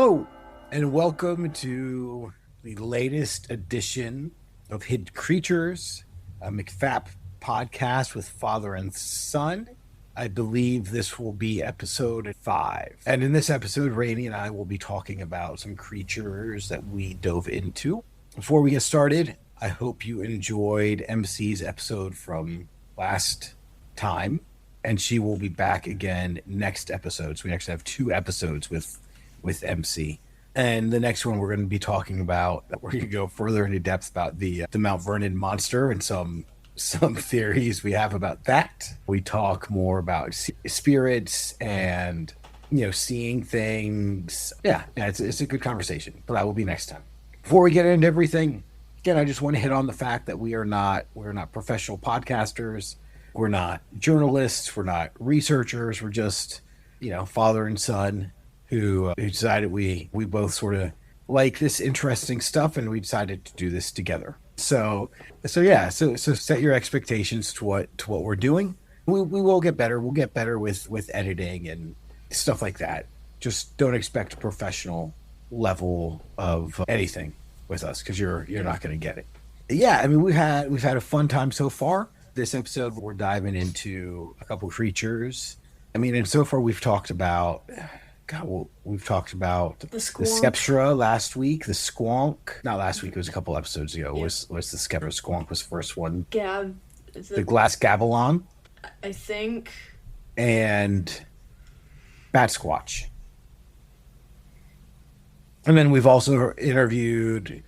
Hello, and welcome to the latest edition of Hidden Creatures, a McFap podcast with father and son. I believe this will be episode 5. And in this episode, Rainey and I will be talking about some creatures that we dove into. Before we get started, I hope you enjoyed MC's episode from last time, and she will be back again next episode. So we actually have 2 episodes with MC. And the next one we're going to be talking about, we're going to go further into depth about the Mount Vernon monster and some theories we have about that. We talk more about spirits and, seeing things. Yeah, it's a good conversation, but that will be next time. Before we get into everything, again, I just want to hit on the fact that we're not professional podcasters. We're not journalists. We're not researchers. We're just, father and son who decided we both sort of like this interesting stuff, and we decided to do this together. So set your expectations to what we're doing. We will get better. We'll get better with editing and stuff like that. Just don't expect a professional level of anything with us, because you're not going to get it. Yeah, I mean, we've had a fun time so far. This episode, we're diving into a couple creatures. I mean, and so far we've talked about we've talked about the Skeptra last week, the Squonk. Not last week, it was a couple episodes ago. Yeah. Was the Skeptra. Squonk was the first one. The Glass Gavilon, I think. And Bat Squatch. And then we've also interviewed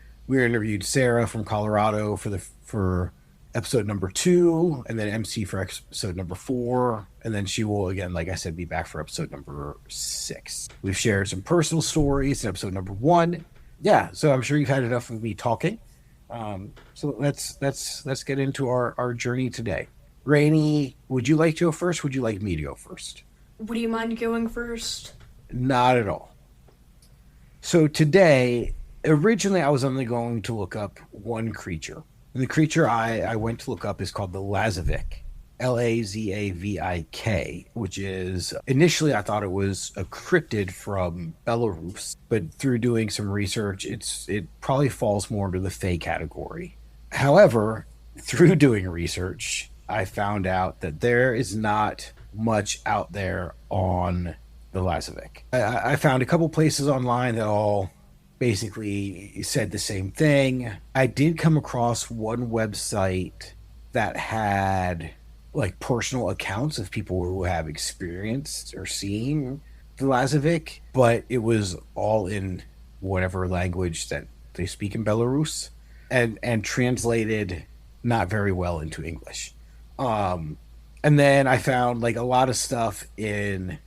Sarah from Colorado for episode number 2, and then MC for episode number 4, and then she will, again, like I said, be back for episode number 6. We've shared some personal stories in episode number 1. Yeah, so I'm sure you've had enough of me talking. So let's get into our journey today. Rainey, would you like to go first? Would you like me to go first? Would you mind going first? Not at all. So today, originally I was only going to look up one creature. And the creature I went to look up is called the Lazavik, Lazavik, which is, initially I thought it was a cryptid from Belarus, but through doing some research, it probably falls more into the Fae category. However, through doing research, I found out that there is not much out there on the Lazavik. I found a couple places online that all basically said the same thing. I did come across one website that had like personal accounts of people who have experienced or seen the Lazavik, but it was all in whatever language that they speak in Belarus, and translated not very well into English. And then I found like a lot of stuff in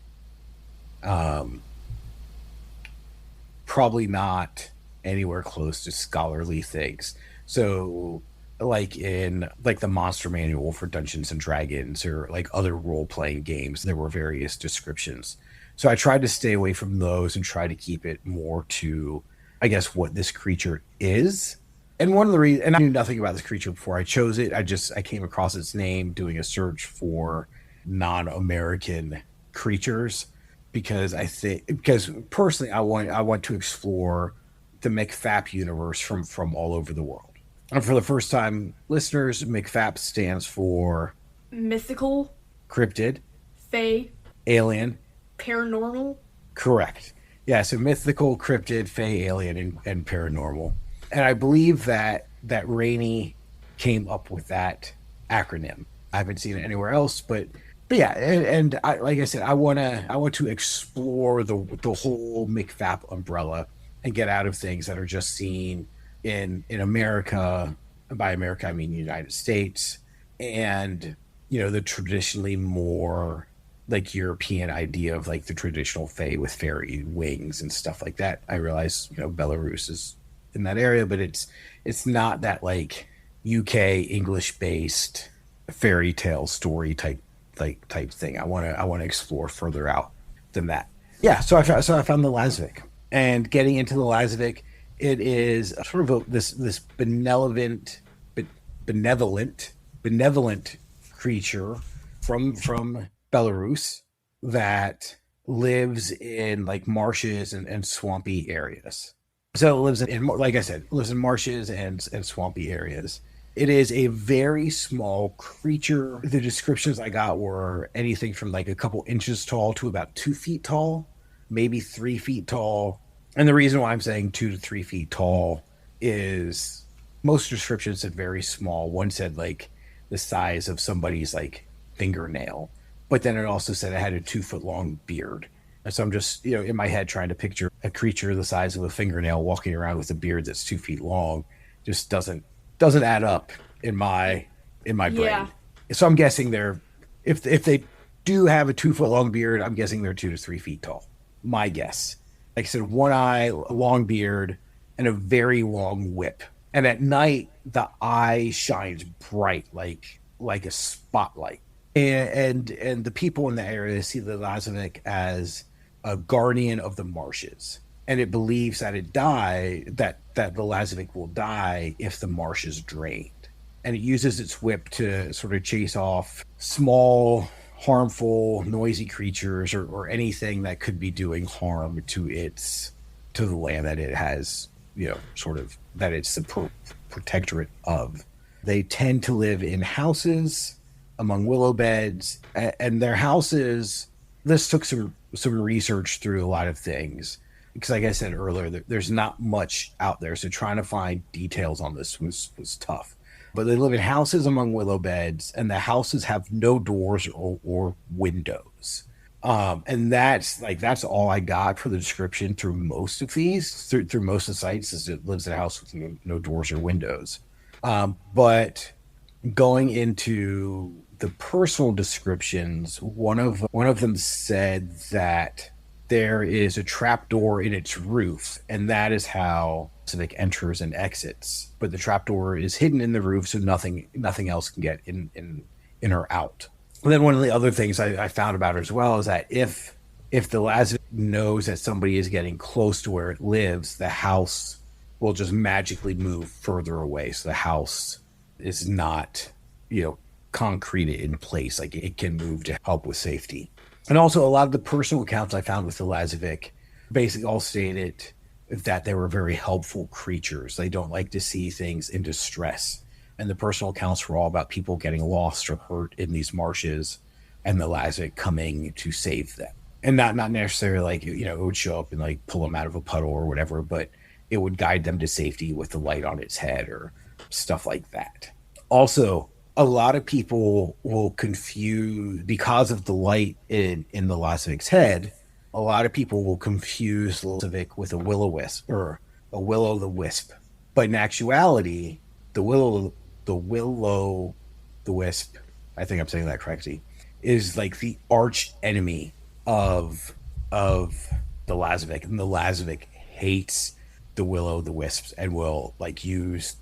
probably not anywhere close to scholarly things. So like in like the monster manual for Dungeons and Dragons or like other role-playing games, there were various descriptions. So I tried to stay away from those and try to keep it more to, I guess, what this creature is. And one of the reasons, and I knew nothing about this creature before I chose it, I came across its name doing a search for non-American creatures, because personally I want to explore the McFap universe from all over the world. And for the first time listeners, McFap stands for mythical, cryptid, fae, alien, paranormal. Correct. Yeah, so mythical, cryptid, fae, alien, and paranormal. And I believe that Rainey came up with that acronym. I haven't seen it anywhere else, but yeah, and I, like I said, I want to explore the whole McFap umbrella and get out of things that are just seen in America. And by America, I mean the United States, and the traditionally more like European idea of like the traditional fae with fairy wings and stuff like that. I realize Belarus is in that area, but it's not that like UK English based fairy tale story type thing. I want to explore further out than that. Yeah, so I found the Lazavik, and getting into the Lazavik, it is sort of this benevolent creature from Belarus that lives in like marshes and swampy areas. So it lives like I said, lives in marshes and swampy areas. It is a very small creature. The descriptions I got were anything from like a couple inches tall to about 2 feet tall, maybe 3 feet tall. And the reason why I'm saying 2 to 3 feet tall is most descriptions said very small. One said like the size of somebody's like fingernail, but then it also said it had a 2 foot long beard. And so I'm just, in my head trying to picture a creature the size of a fingernail walking around with a beard that's 2 feet long. Just doesn't add up in my Yeah. brain. So I'm guessing they're if they do have a 2 foot long beard, I'm guessing they're 2 to 3 feet tall. My guess. Like I said, one eye, a long beard, and a very long whip. And at night, the eye shines bright like a spotlight. And the people in the area see the Lazavik as a guardian of the marshes, and it believes that that the Lazavik will die if the marsh is drained. And it uses its whip to sort of chase off small, harmful, noisy creatures or anything that could be doing harm to the land that it has, sort of that it's the protectorate of. They tend to live in houses among willow beds, and their houses. This took some research through a lot of things because, like I said earlier, there's not much out there. So trying to find details on this was tough. But they live in houses among willow beds, and the houses have no doors or windows. And that's all I got for the description through most of these, through most of the sites, is it lives in a house with no doors or windows. But going into the personal descriptions, one of them said that there is a trapdoor in its roof, and that is how Civic enters and exits. But the trapdoor is hidden in the roof, so nothing else can get in or out. And then one of the other things I found about her as well is that if the Lazarus knows that somebody is getting close to where it lives, the house will just magically move further away. So the house is not, concreted in place. Like it can move to help with safety. And also a lot of the personal accounts I found with the Lazavik basically all stated that they were very helpful creatures. They don't like to see things in distress. And the personal accounts were all about people getting lost or hurt in these marshes and the Lazavik coming to save them. And not necessarily like, it would show up and like pull them out of a puddle or whatever, but it would guide them to safety with the light on its head or stuff like that. Also, a lot of people will confuse, because of the light in the Lazavik's head, a lot of people will confuse Lazavik with a will-o-wisp or a will-o'-the-wisp. But in actuality, the will-o'-the-wisp, I think I'm saying that correctly, is like the arch enemy of the Lazavik. And the Lazavik hates the will-o'-the-wisps and will like use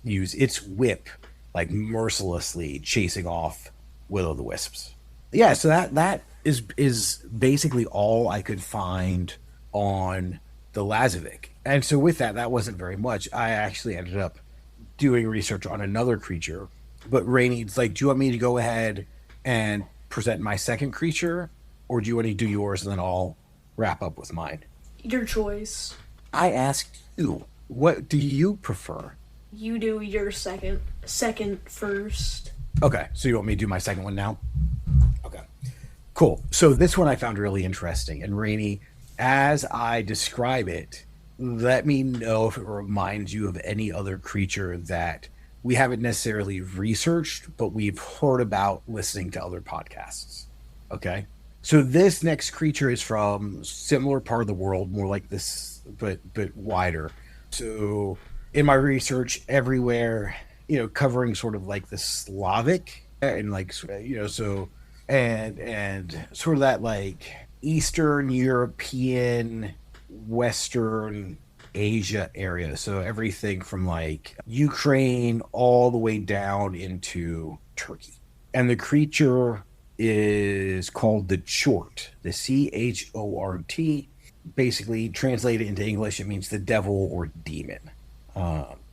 its whip like mercilessly chasing off will-o'-the-wisps. Yeah, so that is basically all I could find on the Lazavik. And so with that wasn't very much. I actually ended up doing research on another creature. But Rainey's like, do you want me to go ahead and present my second creature? Or do you want to do yours and then I'll wrap up with mine? Your choice. I asked you, what do you prefer? You do your second first. Okay, so you want me to do my second one now? Okay, cool. So this one I found really interesting. And Rainey, as I describe it, let me know if it reminds you of any other creature that we haven't necessarily researched, but we've heard about listening to other podcasts. Okay, so this next creature is from similar part of the world, more like this, but wider. So in my research, everywhere, covering sort of like the Slavic and like, so and sort of that like Eastern European, Western Asia area. So everything from like Ukraine all the way down into Turkey. And the creature is called the Chort, the Chort. Basically, translated into English, it means the devil or demon.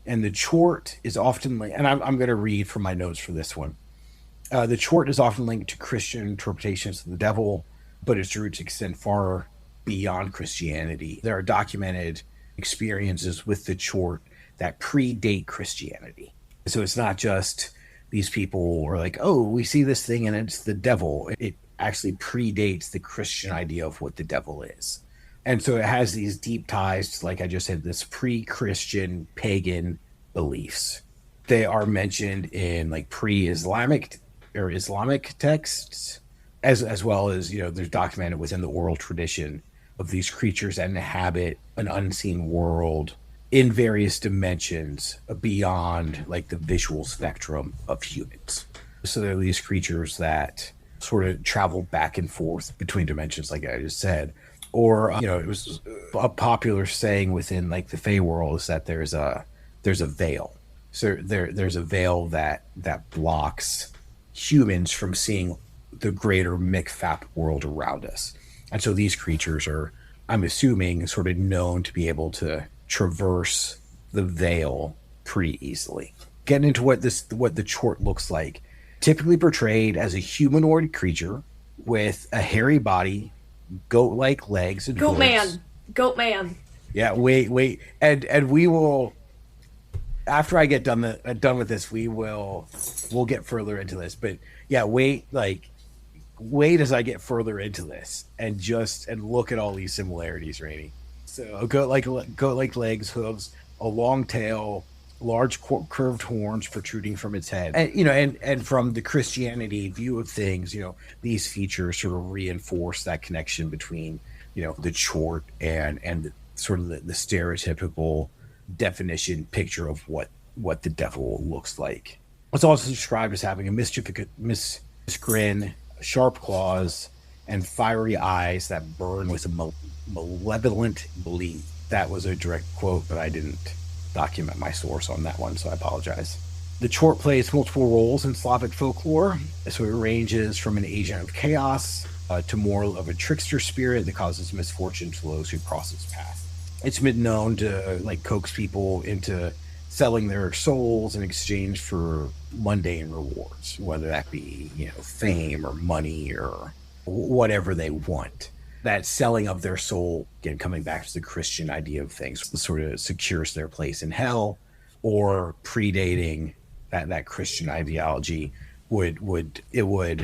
And the Chort is often linked, and I'm going to read from my notes for this one. The Chort is often linked to Christian interpretations of the devil, but its roots extend far beyond Christianity. There are documented experiences with the Chort that predate Christianity. So it's not just these people are like, oh, we see this thing and it's the devil. It actually predates the Christian idea of what the devil is. And so it has these deep ties to, like I just said, this pre-Christian pagan beliefs. They are mentioned in like pre-Islamic or Islamic texts, as well as, there's documented within the oral tradition of these creatures that inhabit an unseen world in various dimensions beyond like the visual spectrum of humans. So there are these creatures that sort of travel back and forth between dimensions, like I just said. Or, it was a popular saying within like the Fey world is that there's a veil. So there's a veil that blocks humans from seeing the greater McFap world around us. And so these creatures are, I'm assuming, sort of known to be able to traverse the veil pretty easily. Getting into what the Chort looks like. Typically portrayed as a humanoid creature with a hairy body, goat-like legs and hooves. Goatman. Yeah, wait, and we will. After I get done with this, we'll get further into this. But yeah, wait as I get further into this and look at all these similarities, Rainey. So a goat-like legs, hooves, a long tail, large curved horns protruding from its head, and from the Christianity view of things, these features sort of reinforce that connection between the Chort and sort of the stereotypical definition picture of what the devil looks like. It's also described as having a mischievous grin, sharp claws, and fiery eyes that burn with a malevolent gleam. That was a direct quote, but I didn't document my source on that one, so I apologize. The Chort plays multiple roles in Slavic folklore, so it ranges from an agent of chaos to more of a trickster spirit that causes misfortune to those who cross its path. It's been known to coax people into selling their souls in exchange for mundane rewards, whether that be fame or money or whatever they want. That selling of their soul, again, coming back to the Christian idea of things, sort of secures their place in hell, or predating that Christian ideology would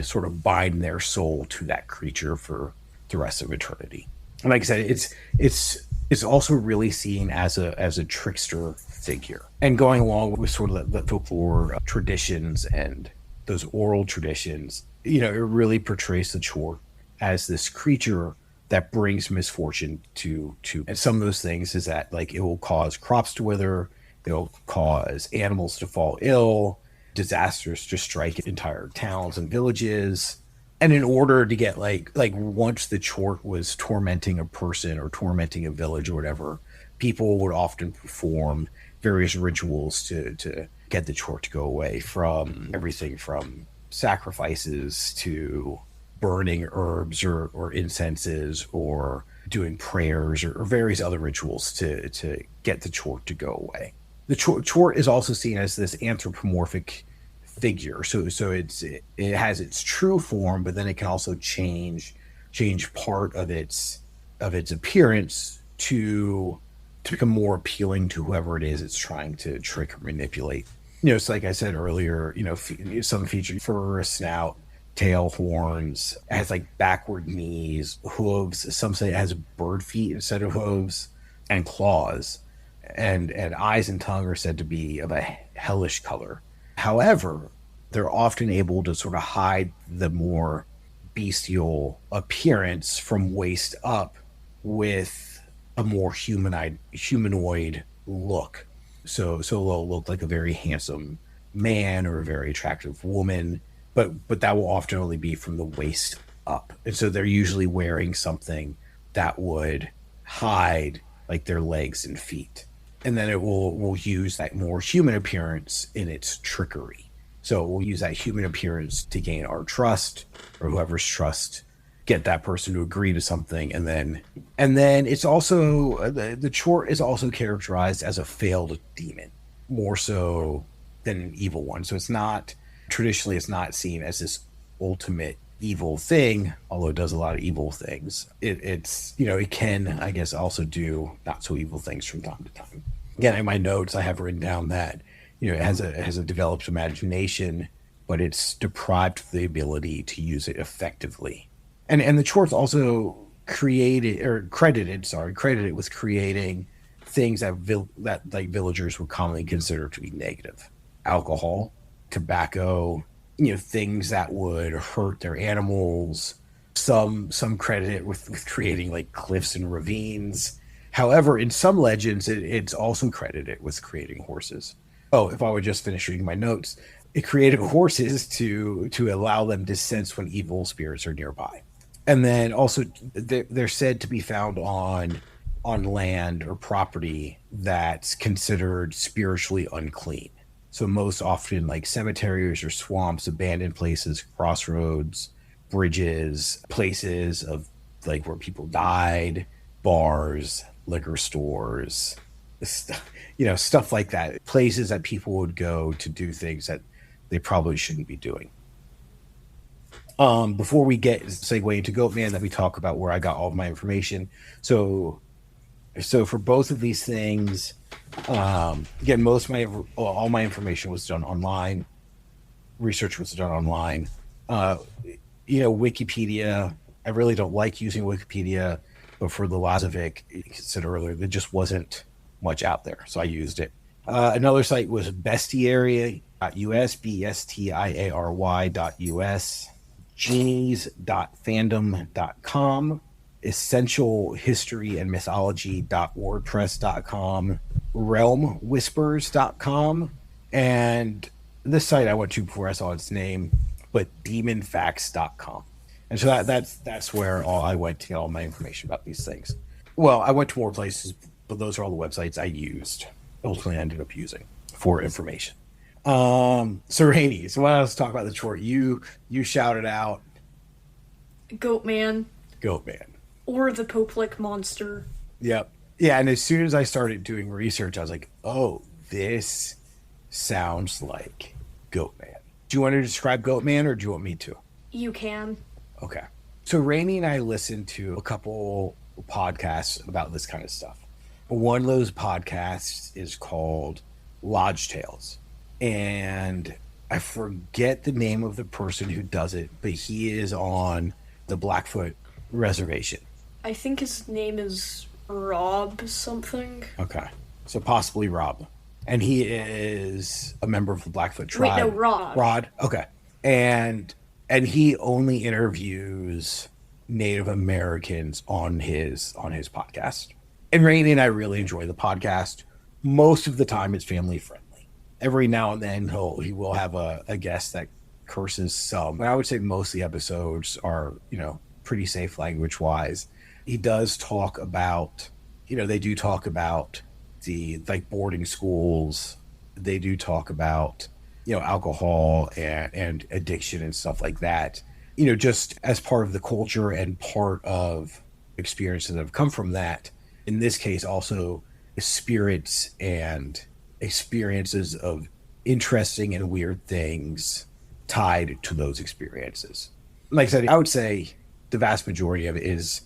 sort of bind their soul to that creature for the rest of eternity. And like I said, it's also really seen as a trickster figure. And going along with sort of the folklore traditions and those oral traditions, it really portrays the Chort as this creature that brings misfortune to and some of those things is that it will cause crops to wither, it'll cause animals to fall ill, disasters to strike entire towns and villages. And in order to get once the Chort was tormenting a person or tormenting a village or whatever, people would often perform various rituals to get the Chort to go away, from everything from sacrifices to burning herbs or incenses, or doing prayers or various other rituals to get the Chort to go away. The Chort is also seen as this anthropomorphic figure, so it has its true form, but then it can also change part of its appearance to become more appealing to whoever it is it's trying to trick or manipulate. It's like I said earlier, some feature fur, a snout, tail, horns. It has backward knees, hooves. Some say it has bird feet instead of hooves, and claws, and eyes and tongue are said to be of a hellish color. However, they're often able to sort of hide the more bestial appearance from waist up with a more humanoid look. So they'll look like a very handsome man or a very attractive woman, but that will often only be from the waist up. And so they're usually wearing something that would hide their legs and feet. And then it will use that more human appearance in its trickery. So we'll use that human appearance to gain our trust, or whoever's trust, get that person to agree to something, and then it's also the Chort is also characterized as a failed demon, more so than an evil one. So it's not traditionally seen as this ultimate evil thing, although it does a lot of evil things. It's, it can, I guess, also do not so evil things from time to time. Again, in my notes, I have written down that, it has a developed imagination, but it's deprived of the ability to use it effectively. And the Chorts also credited with creating things that like villagers would commonly consider to be negative: alcohol, tobacco, things that would hurt their animals. Some credit it with creating like cliffs and ravines. However, in some legends, it's also credited with creating horses. Oh, if I would just finish reading my notes, it created horses to allow them to sense when evil spirits are nearby. And then also they're said to be found on land or property that's considered spiritually unclean. So most often like cemeteries or swamps, abandoned places, crossroads, bridges, places of like where people died, bars, liquor stores, stuff like that. Places that people would go to do things that they probably shouldn't be doing. Before we get segue into Goatman, let me talk about where I got all of my information. So for both of these things, again, all my information was done online. Research was done online. Wikipedia. I really don't like using Wikipedia, but for the Lazavik, you said earlier, there just wasn't much out there, so I used it. Another site was bestiary.us, bestiary.us, genies.fandom.com, essentialhistoryandmythology.wordpress.com, realmwhispers.com, and this site I went to before I saw its name, but demonfacts.com. And so that's where I went to get all my information about these things. Well, I went to more places, but those are all the websites I ultimately ended up using for information. So Rainey, so when I was talking about the Chort, you shouted out Goatman. Or the Pope-like monster. Yep. Yeah, and as soon as I started doing research, I was like, oh, this sounds like Goatman. Do you want to describe Goatman, or do you want me to? You can. Okay. So Rainey and I listened to a couple podcasts about this kind of stuff. One of those podcasts is called Lodge Tales. And I forget the name of the person who does it, but he is on the Blackfoot Reservation. I think his name is Rob something. Okay. So possibly Rob. And he is a member of the Blackfoot tribe. Wait, no, Rod. Rod? Okay. And he only interviews Native Americans on his podcast. And Rainey and I really enjoy the podcast. Most of the time it's family friendly. Every now and then he will have a guest that curses some. But I would say most of the episodes are, pretty safe language wise. He does talk about, they do talk about the like boarding schools. They do talk about, alcohol and addiction and stuff like that, just as part of the culture and part of experiences that have come from that. In this case, also spirits and experiences of interesting and weird things tied to those experiences. Like I said, I would say the vast majority of it is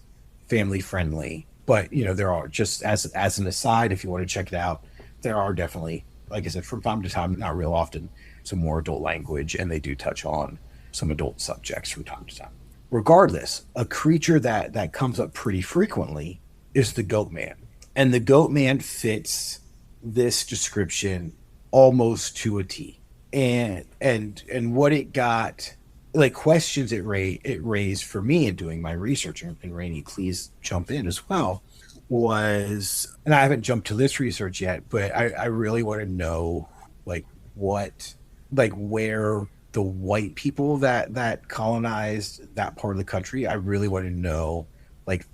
family friendly, but there are, just as an aside, if you want to check it out, there are definitely, like I said, from time to time, not real often, some more adult language, and they do touch on some adult subjects from time to time. Regardless, a creature that comes up pretty frequently is the Goatman. And the Goatman fits this description almost to a T. And what it got, like questions it raised for me in doing my research, and Rainey, please jump in as well, was, and I haven't jumped to this research yet, but I really want to know where the white people that colonized that part of the country, I really want to know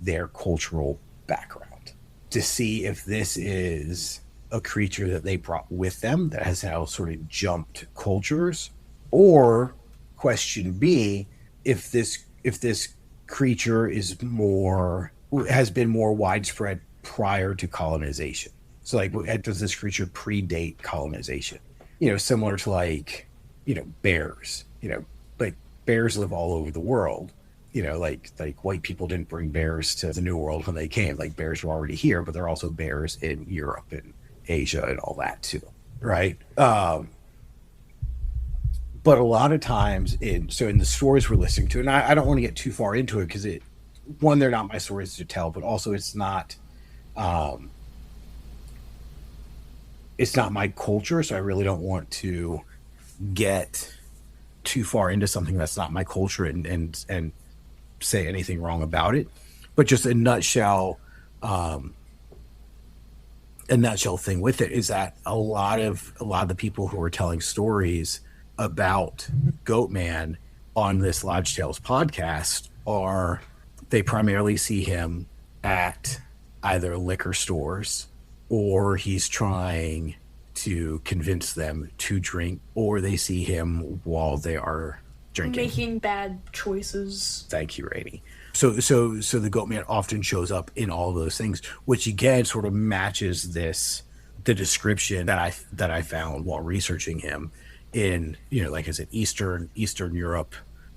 their cultural background to see if this is a creature that they brought with them that has now sort of jumped cultures, or question B, if this creature has been more widespread prior to colonization. So does this creature predate colonization? Similar to bears, bears live all over the world. Like white people didn't bring bears to the New World when they came. Like bears were already here, but there are also bears in Europe and Asia and all that too, right? But a lot of times in the stories we're listening to, and I don't want to get too far into it because one, they're not my stories to tell, but also it's not my culture, so I really don't want to get too far into something that's not my culture and say anything wrong about it. But just a nutshell thing with it is that a lot of the people who are telling stories about Goatman on this Lodge Tales podcast they primarily see him at either liquor stores, or he's trying to convince them to drink, or they see him while they are drinking, making bad choices. Thank you, Rainey. So the Goatman often shows up in all those things, which again sort of matches the description that I found while researching him in, like I said, Eastern Europe,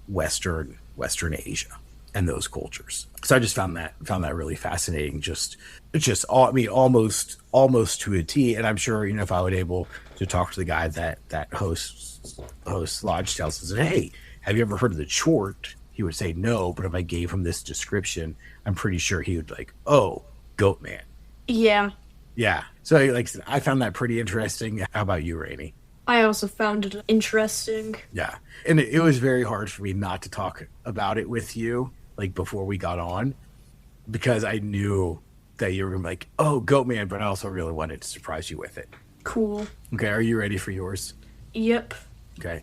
Western Asia, and those cultures. So I just found that really fascinating. Almost to a T. And I'm sure, if I were able to talk to the guy that hosts Lodge Tales and said, "Hey, have you ever heard of the Chort?" He would say no, but if I gave him this description, I'm pretty sure he would be like, "Oh, Goatman." Yeah. Yeah. So like I said, I found that pretty interesting. How about you, Rainey? I also found it interesting. Yeah. And it was very hard for me not to talk about it with you, like before we got on, because I knew that you were going to be like, "Oh, Goatman," but I also really wanted to surprise you with it. Cool. Okay. Are you ready for yours? Yep. Okay.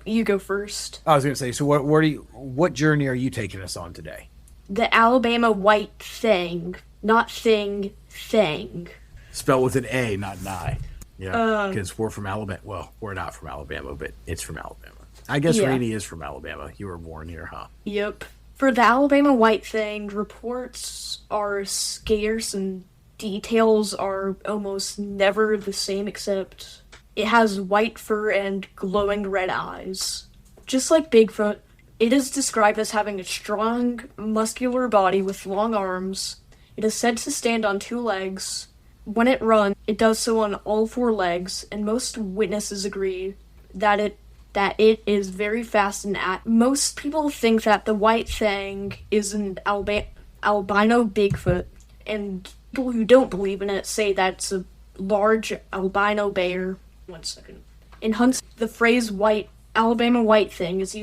You go first. I was going to say, so what journey are you taking us on today? The Alabama White Thang. Not thing, thang. Spelled with an A, not an I. Yeah, because we're from Alabama. Well, we're not from Alabama, but it's from Alabama. I guess Rainey is from Alabama. You were born here, huh? Yep. For the Alabama White Thang, reports are scarce and details are almost never the same, except it has white fur and glowing red eyes. Just like Bigfoot, it is described as having a strong, muscular body with long arms. It is said to stand on two legs. When it runs, it does so on all four legs, and most witnesses agree that it is very fast and most people think that the White Thang is an albino Bigfoot, and people who don't believe in it say that it's a large albino bear. 1 second. In hunts, the phrase Alabama White Thang is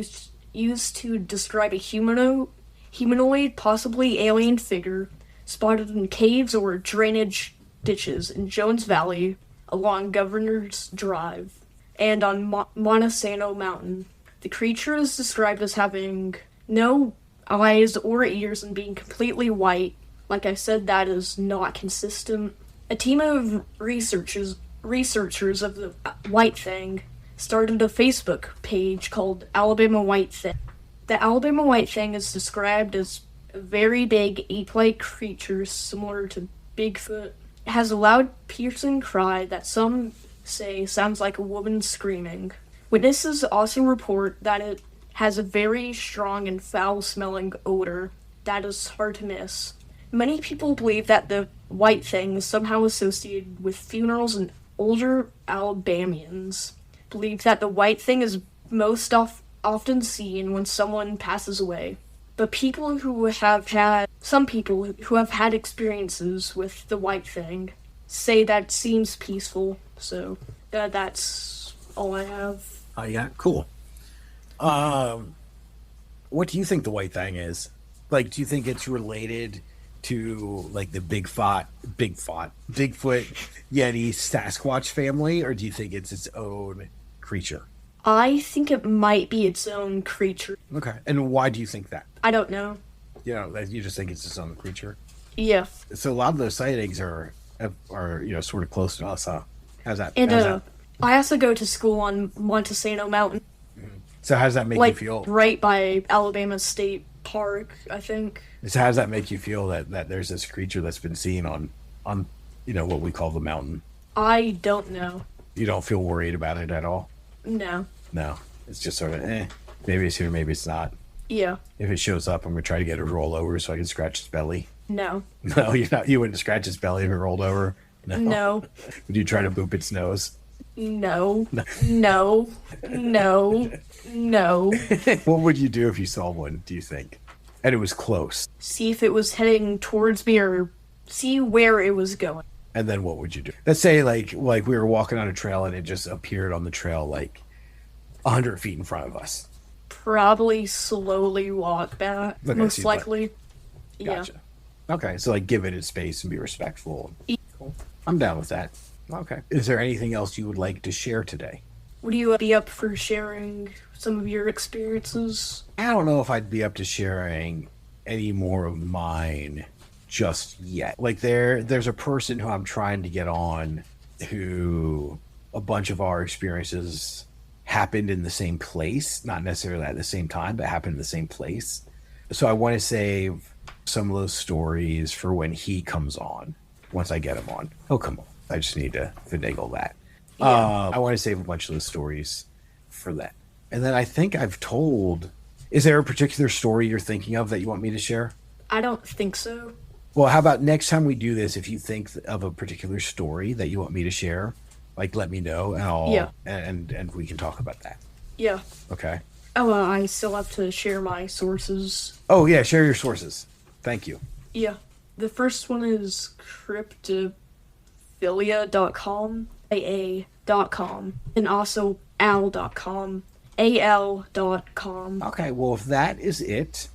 used to describe a humanoid, possibly alien figure spotted in caves or drainage ditches in Jones Valley, along Governor's Drive, and on Montesano Mountain. The creature is described as having no eyes or ears and being completely white. Like I said, that is not consistent. A team of researchers of the White Thang started a Facebook page called Alabama White Thang. The Alabama White Thang is described as a very big ape-like creature similar to Bigfoot. It has a loud, piercing cry that some say sounds like a woman screaming. Witnesses also report that it has a very strong and foul-smelling odor that is hard to miss. Many people believe that the White Thang is somehow associated with funerals, and older Alabamians believe that the White Thang is most often seen when someone passes away. But some people who have had experiences with the White Thang say that it seems peaceful. So that's all I have. Oh, yeah, cool. What do you think the White Thang is? Like, do you think it's related to like the Bigfoot, Yeti, Sasquatch family, or do you think it's its own creature? I think it might be its own creature. Okay, and why do you think that? I don't know. You just think it's its own creature? Yeah. So a lot of those sightings are sort of close to us, huh? How's that? I also go to school on Montesano Mountain. Mm-hmm. So how does that make you feel? Right by Alabama State Park, I think. So how does that make you feel that there's this creature that's been seen on what we call the mountain? I don't know. You don't feel worried about it at all? No. No. It's just sort of Maybe it's here, maybe it's not. Yeah. If it shows up, I'm gonna try to get it to roll over so I can scratch his belly. No. No, you're not. You wouldn't scratch its belly if it rolled over. No. No. Would you try to boop its nose? No. No. No. No. What would you do if you saw one, do you think? And it was close. See if it was heading towards me or see where it was going. And then what would you do? Let's say like we were walking on a trail and it just appeared on the trail like 100 feet in front of us. Probably slowly walk back, Okay, most so likely. Gotcha. Yeah. Okay, so like give it its space and be respectful. Cool. I'm down with that. Okay. Is there anything else you would like to share today? Would you be up for sharing some of your experiences? I don't know if I'd be up to sharing any more of mine just yet. Like there's a person who I'm trying to get on who a bunch of our experiences happened in the same place, not necessarily at the same time, but happened in the same place. So I want to save some of those stories for when he comes on. Once I get him on, he'll come on. I just need to finagle that. Yeah. I want to save a bunch of those stories for that. And then I think I've told... Is there a particular story you're thinking of that you want me to share? I don't think so. Well, how about next time we do this, if you think of a particular story that you want me to share, like let me know and we can talk about that. Yeah. Okay. Oh, I still have to share my sources. Oh, yeah, share your sources. Thank you. Yeah. The first one is cryptophilia.com, AA.com, and also al.com, al.com. Okay, well, if that is it,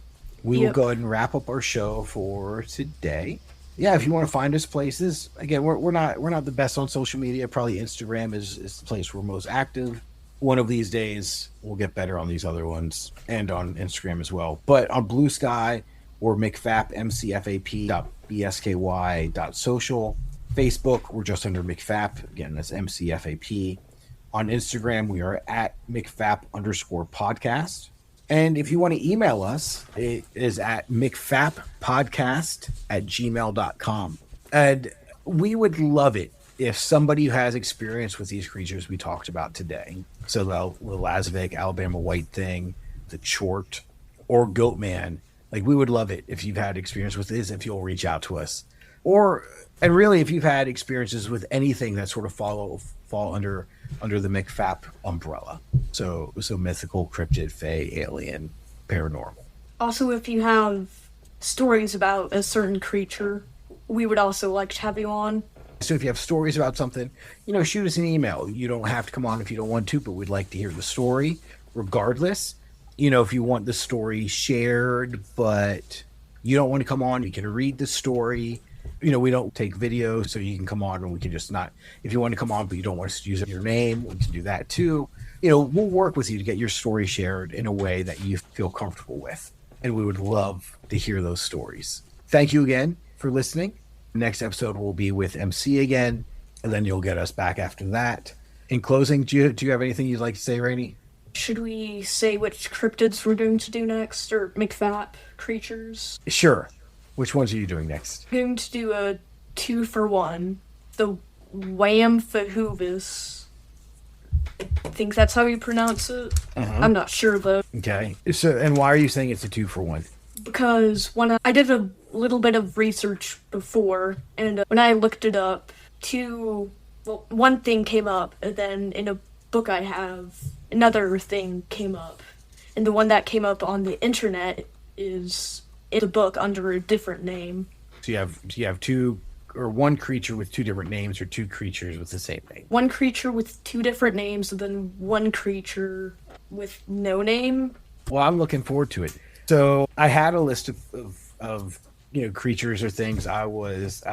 we will go ahead and wrap up our show for today. Yeah, if you want to find us places, again, we're not the best on social media. Probably Instagram is the place we're most active. One of these days, we'll get better on these other ones and on Instagram as well. But on Blue Sky, or McFap, mcfap.bsky.social. Facebook, we're just under McFap. Again, that's MCFAP. On Instagram, we are at McFap_podcast. And if you want to email us, it is at mcfappodcast@gmail.com. And we would love it if somebody who has experience with these creatures we talked about today, so the Lazavik, Alabama White Thang, the Chort, or Goatman, like we would love it if you've had experience with this, if you'll reach out to us. And really, if you've had experiences with anything that sort of fall under the McFap umbrella. So mythical, cryptid, fae, alien, paranormal. Also, if you have stories about a certain creature, we would also like to have you on. So if you have stories about something, shoot us an email. You don't have to come on if you don't want to, but we'd like to hear the story regardless. If you want the story shared, but you don't want to come on, you can read the story. We don't take video, so you can come on and we can just not, if you want to come on, but you don't want us to use your name, we can do that too. We'll work with you to get your story shared in a way that you feel comfortable with. And we would love to hear those stories. Thank you again for listening. Next episode will be with MC again, and then you'll get us back after that. In closing, do you have anything you'd like to say, Rainey? Should we say which cryptids we're going to do next, or McFap creatures? Sure. Which ones are you doing next? I'm going to do a 2-for-1. The Wamfahubis. I think that's how you pronounce it. Uh-huh. I'm not sure, though. Okay. So, and why are you saying it's a 2-for-1? Because when I did a little bit of research before, and when I looked it up, one thing came up, and then in a book I have, another thing came up. And the one that came up on the internet is in the book under a different name. So you have two, or one creature with two different names, or two creatures with the same name? One creature with two different names, and then one creature with no name. Well, I'm looking forward to it. So I had a list of creatures or things I was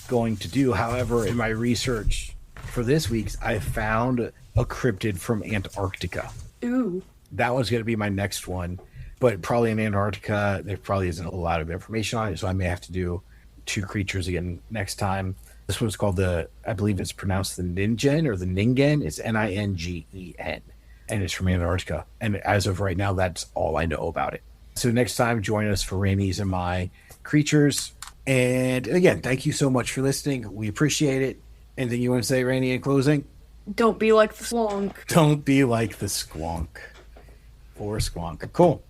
going to do. However, in my research for this week's, I found a cryptid from Antarctica. Ooh. That was going to be my next one. But probably in Antarctica, there probably isn't a lot of information on it, so I may have to do two creatures again next time. This one's called I believe it's pronounced the Ningen or the Ningen. It'sNingen, and it's from Antarctica. And as of right now, that's all I know about it. So next time, join us for Rainey's and my creatures. And again, thank you so much for listening. We appreciate it. Anything you want to say, Rainey, in closing? Don't be like the squonk. Don't be like the squonk. or squonk. Cool.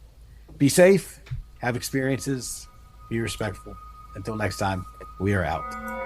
Be safe. Have experiences. Be respectful. Until next time, we are out.